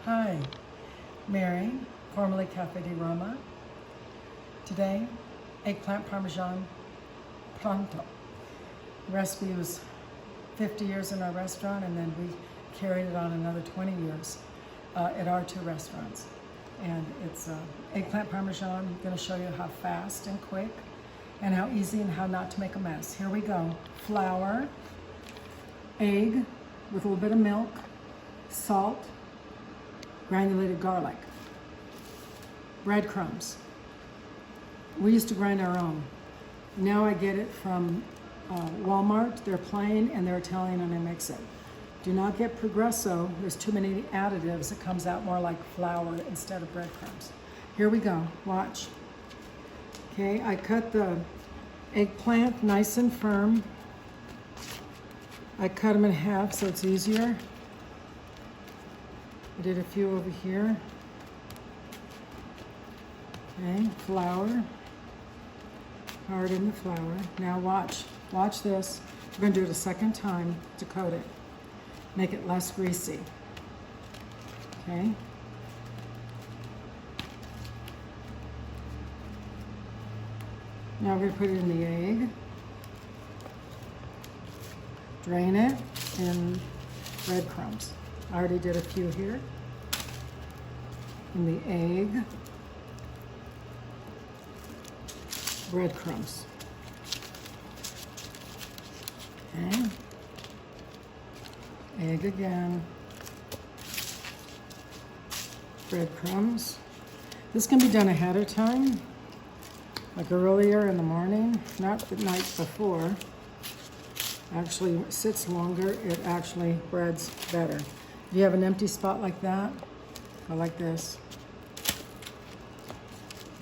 Hi, Mary, formerly Cafe di Roma. Today, eggplant parmesan pronto. The recipe was 50 years in our restaurant, and then we carried it on another 20 years at our two restaurants. And it's eggplant parmesan. I'm going to show you how fast and quick and how easy and how not to make a mess. Here we go. Flour, egg with a little bit of milk, salt, granulated garlic, breadcrumbs. We used to grind our own. Now I get it from Walmart. They're plain and they're Italian, and I mix it. Do not get Progresso. There's too many additives. It comes out more like flour instead of breadcrumbs. Here we go. Watch. Okay, I cut the eggplant nice and firm. I cut them in half so it's easier. I did a few over here. Okay, flour. Hard in the flour. Now watch this. We're going to do it a second time to coat it. Make it less greasy. Okay. Now we're going to put it in the egg. Drain it in breadcrumbs. I already did a few here. In the egg. Breadcrumbs. Okay. Egg again. Breadcrumbs. This can be done ahead of time, like earlier in the morning, not the night before. Actually sits longer, it actually breads better. If you have an empty spot like that, go like this.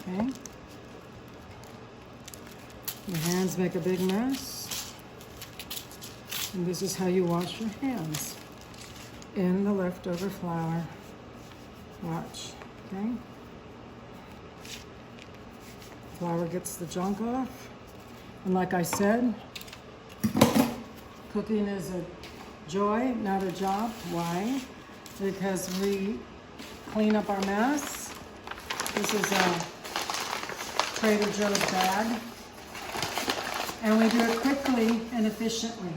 Okay. Your hands make a big mess. And this is how you wash your hands. In the leftover flour. Watch, okay? Flour gets the junk off. And like I said, cooking is a joy, not a job. Why? Because we clean up our mess. This is a Trader Joe's bag. And we do it quickly and efficiently.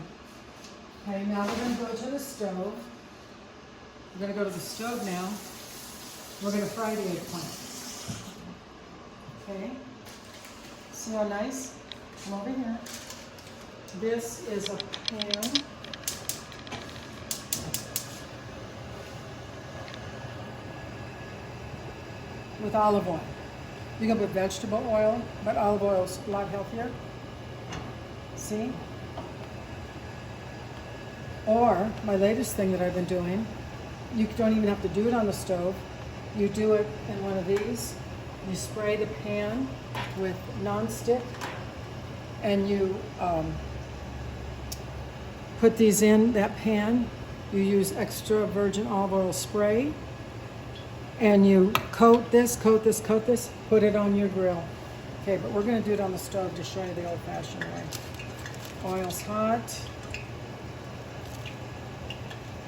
Okay, now we're going to go to the stove. We're going to go to the stove now. We're going to fry the eggplant. Okay? See how nice? Come over here. This is a pan. With olive oil. You can put vegetable oil, but olive oil is a lot healthier. See? Or, my latest thing that I've been doing, you don't even have to do it on the stove. You do it in one of these. You spray the pan with nonstick, and you put these in that pan. You use extra virgin olive oil spray, and you coat this, put it on your grill. Okay, but we're going to do it on the stove to show you the old-fashioned way. Oil's hot.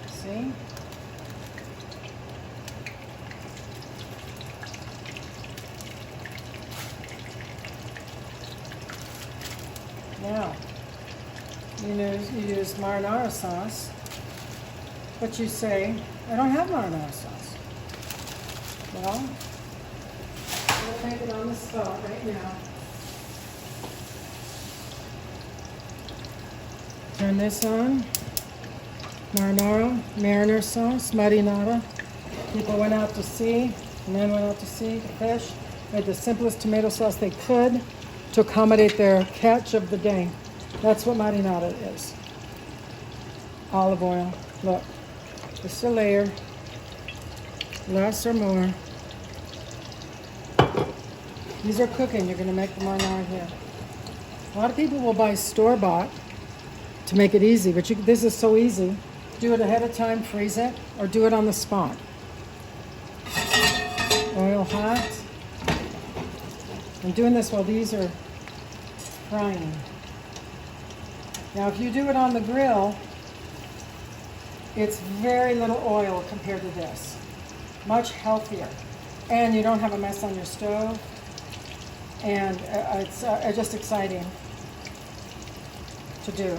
See? Now, you use marinara sauce, but you say, I don't have marinara sauce. Well, we'll make it on the spot right now. Turn this on. Marinara sauce, marinara. People went out to sea, men went out to sea to fish, made the simplest tomato sauce they could to accommodate their catch of the day. That's what marinara is. Olive oil, look, just a layer, less or more. These are cooking, you're gonna make the marinara here. A lot of people will buy store-bought to make it easy, but this is so easy. Do it ahead of time, freeze it, or do it on the spot. Oil hot. I'm doing this while these are frying. Now if you do it on the grill, it's very little oil compared to this. much healthier. And you don't have a mess on your stove. And it's just exciting to do.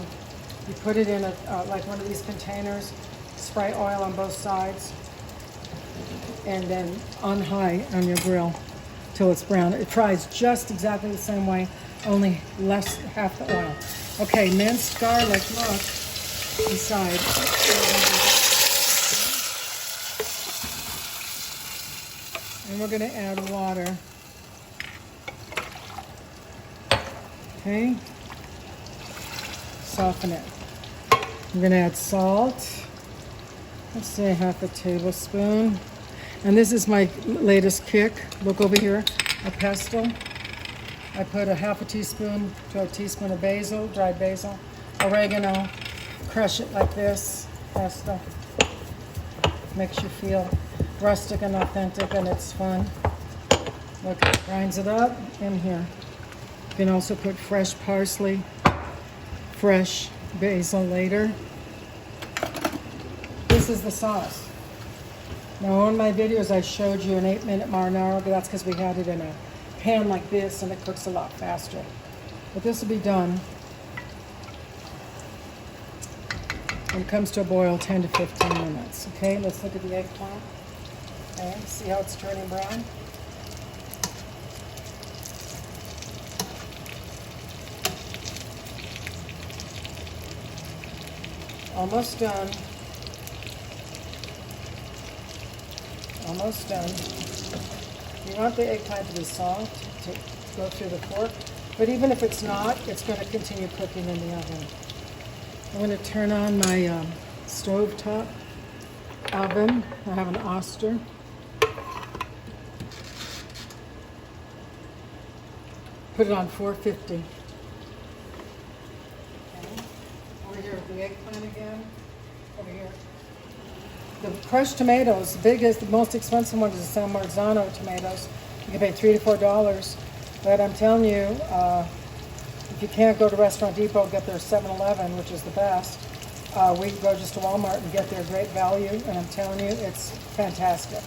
You put it in like one of these containers, spray oil on both sides, and then on high on your grill till it's brown. It fries just exactly the same way, only less, half the oil. Okay, minced garlic, look, inside. And we're gonna add water. Okay, soften it. I'm gonna add salt. Let's say half a tablespoon. And this is my latest kick. Look over here, a pesto. I put a half a teaspoon to a teaspoon of basil, dried basil, oregano, crush it like this, pesto. Makes you feel rustic and authentic, and it's fun. Look, it grinds it up in here. You can also put fresh parsley, fresh basil later. This is the sauce. Now on my videos I showed you an 8-minute marinara, but that's because we had it in a pan like this and it cooks a lot faster. But this will be done when it comes to a boil 10 to 15 minutes. Okay, let's look at the eggplant. Okay, see how it's turning brown? Almost done. Almost done. You want the eggplant to be soft to go through the fork, but even if it's not, it's going to continue cooking in the oven. I'm going to turn on my stovetop oven. I have an Oster. Put it on 450. Okay. Over here with the eggplant again. Over here. The crushed tomatoes, the biggest, the most expensive one is the San Marzano tomatoes. You can pay $3 to $4. But I'm telling you, if you can't go to Restaurant Depot, get their 7-Eleven, which is the best. We can go just to Walmart and get their great value, and I'm telling you, it's fantastic.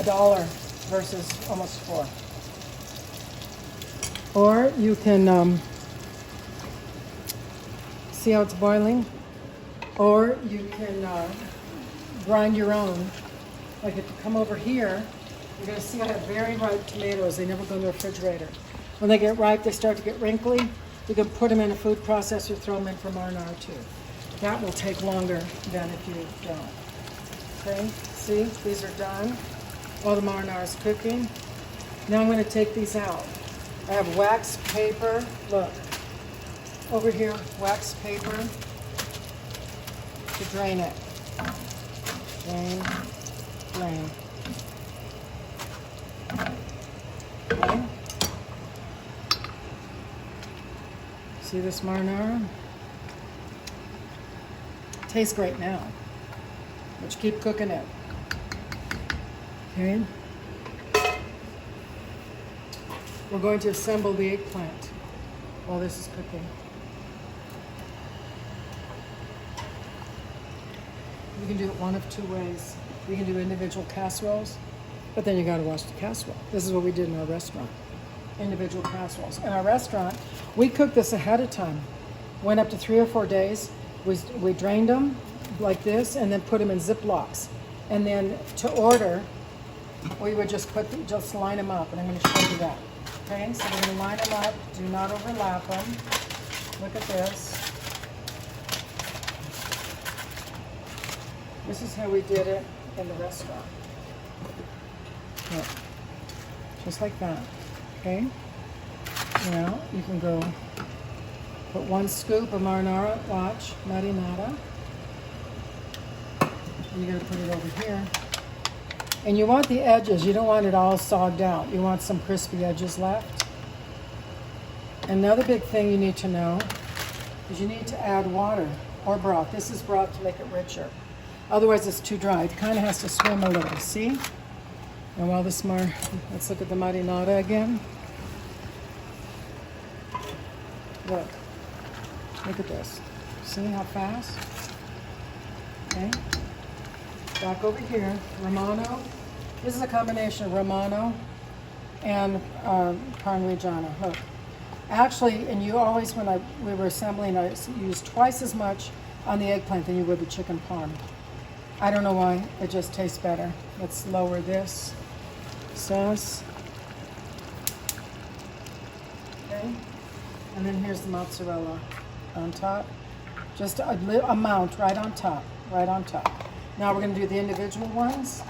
$1 versus almost $4. Or you can see how it's boiling, or you can grind your own. Like if you come over here, you're going to see I have very ripe tomatoes. They never go in the refrigerator. When they get ripe, they start to get wrinkly. You can put them in a food processor, throw them in for marinara too. That will take longer than if you don't. Okay, see, these are done. All the marinara is cooking. Now I'm going to take these out. I have wax paper. Look, over here, wax paper to drain it. Drain, drain. Okay. See this marinara? Tastes great now, but you keep cooking it. Okay. We're going to assemble the eggplant while this is cooking. You can do it one of two ways. You can do individual casseroles, but then you got to wash the casserole. This is what we did in our restaurant. Individual casseroles. In our restaurant, we cooked this ahead of time. Went up to 3 or 4 days. We drained them like this and then put them in Ziplocs. And then to order, we would just line them up, and I'm going to show you that. Okay, so we're going to line them up. Do not overlap them. Look at this. This is how we did it in the restaurant. Look, just like that. Okay. Now you can go put 1 scoop of marinara. Watch, marinara. And you're going to put it over here. And you want the edges. You don't want it all sogged out. You want some crispy edges left. Another big thing you need to know is you need to add water or broth. This is broth to make it richer. Otherwise it's too dry. It kind of has to swim a little, see? And while this let's look at the marinara again. Look at this. See how fast? Okay. Back over here, Romano. This is a combination of Romano and parmigiana. Look, actually, and you always, when we were assembling, I used twice as much on the eggplant than you would the chicken parm. I don't know why, it just tastes better. Let's lower this sauce. Okay, and then here's the mozzarella on top. Just a amount right on top, right on top. Now we're going to do the individual ones.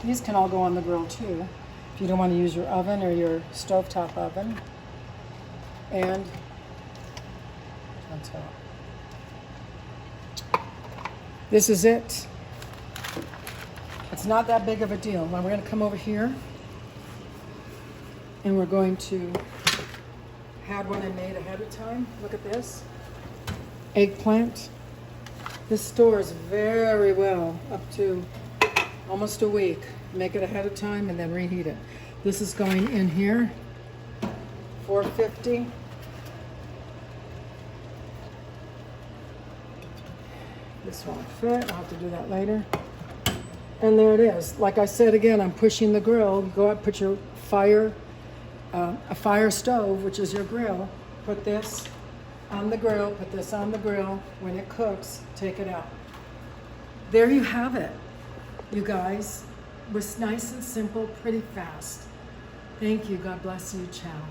These can all go on the grill too, if you don't want to use your oven or your stovetop oven. And on top. This is it. It's not that big of a deal. Now we're going to come over here and we're going to had one I made ahead of time. Look at this. Eggplant. This stores very well up to almost a week. Make it ahead of time and then reheat it. This is going in here, 450. This won't fit, I'll have to do that later. And there it is. Like I said again, I'm pushing the grill. Go out, put your fire, a fire stove, which is your grill. Put this on the grill, put this on the grill. When it cooks, take it out. There you have it, you guys. It was nice and simple, pretty fast. Thank you. God bless you. Ciao.